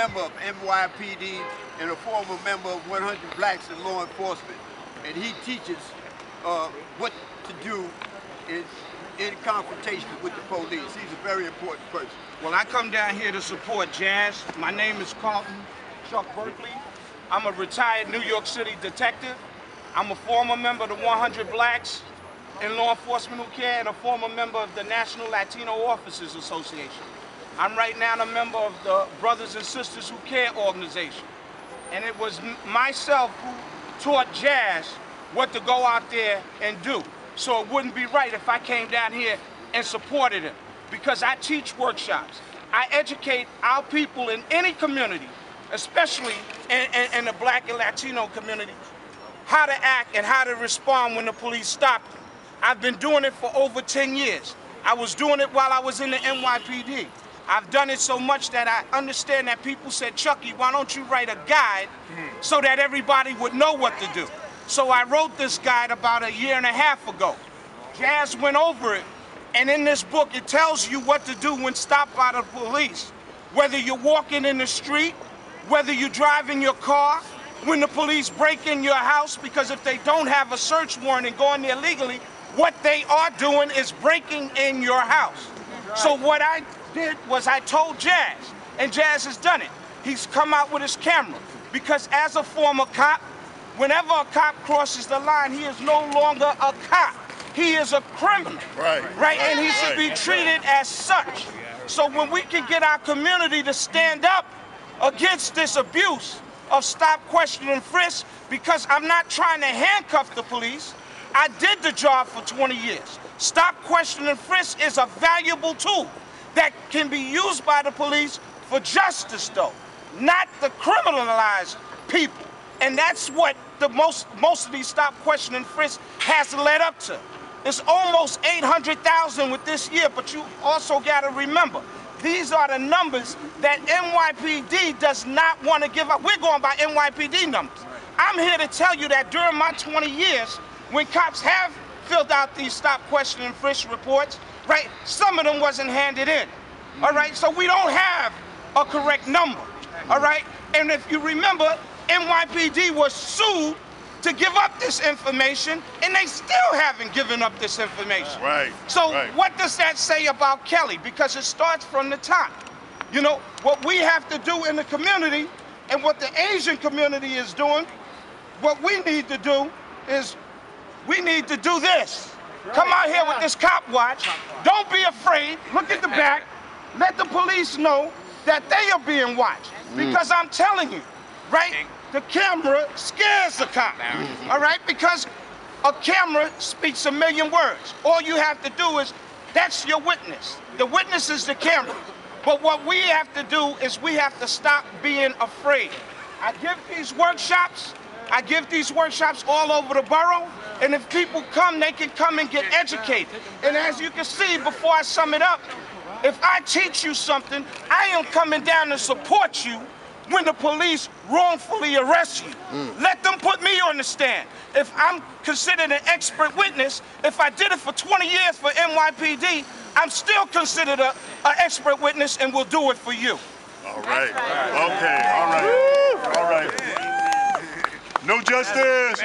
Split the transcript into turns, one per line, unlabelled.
member of NYPD and a former member of 100 Blacks in Law Enforcement. And he teaches what to do in confrontation with the police. He's a very important person.
Well, I come down here to support Jazz. My name is CARLTON Chuck Berkley. I'm a retired New York City detective. I'm a former member of the 100 Blacks in Law Enforcement Who Care and a former member of the National Latino Officers Association. I'm right now a member of the Brothers and Sisters Who Care organization. And it was myself who taught Jazz what to go out there and do. So it wouldn't be right if I came down here and supported him, because I teach workshops. I educate our people in any community, especially in the Black and Latino community, how to act and how to respond when the police stop them. I've been doing it for over 10 years. I was doing it while I was in the NYPD. I've done it so much that I understand that people said, Chucky, why don't you write a guide so that everybody would know what to do? So I wrote this guide about a year and a half ago. Jazz went over it, and in this book it tells you what to do when stopped by the police. Whether you're walking in the street, whether you're driving your car, when the police break in your house, because if they don't have a search warrant and go in there legally, what they are doing is breaking in your house. So what I did was I told Jazz, and Jazz has done it. He's come out with his camera, because as a former cop, whenever a cop crosses the line, he is no longer a cop. He is a criminal, right? And he should be treated as such. So when we can get our community to stand up against this abuse of stop, question, and frisk, because I'm not trying to handcuff the police. I did the job for 20 years. Stop, question, and frisk is a valuable tool that can be used by the police for justice, though, not to criminalize people. And that's what most of these stop, question, and frisk has led up to. It's almost 800,000 with this year, but you also got to remember, these are the numbers that NYPD does not want to give up. We're going by NYPD numbers. I'm here to tell you that during my 20 years, when cops have filled out these stop, question, and frisk reports, right, some of them wasn't handed in, all right? So we don't have a correct number, all right? And if you remember, NYPD was sued to give up this information, and they still haven't given up this information.
Right.
So what does that say about Kelly? Because it starts from the top. You know, what we have to do in the community and what the Asian community is doing, what we need to do is we need to do this. Come out here with this cop watch. Don't be afraid. Look at the back. Let the police know that they are being watched. Because I'm telling you, right? The camera scares the cop, all right? Because a camera speaks a million words. All you have to do is, that's your witness. The witness is the camera. But what we have to do is we have to stop being afraid. I give these workshops all over the borough, and if people come, they can come and get educated. And as you can see, before I sum it up, if I teach you something, I am coming down to support you when the police wrongfully arrest you. Let them put me on the stand. If I'm considered an expert witness, if I did it for 20 years for NYPD, I'm still considered an expert witness and will do it for you.
All right. Okay, all right. All right. No justice.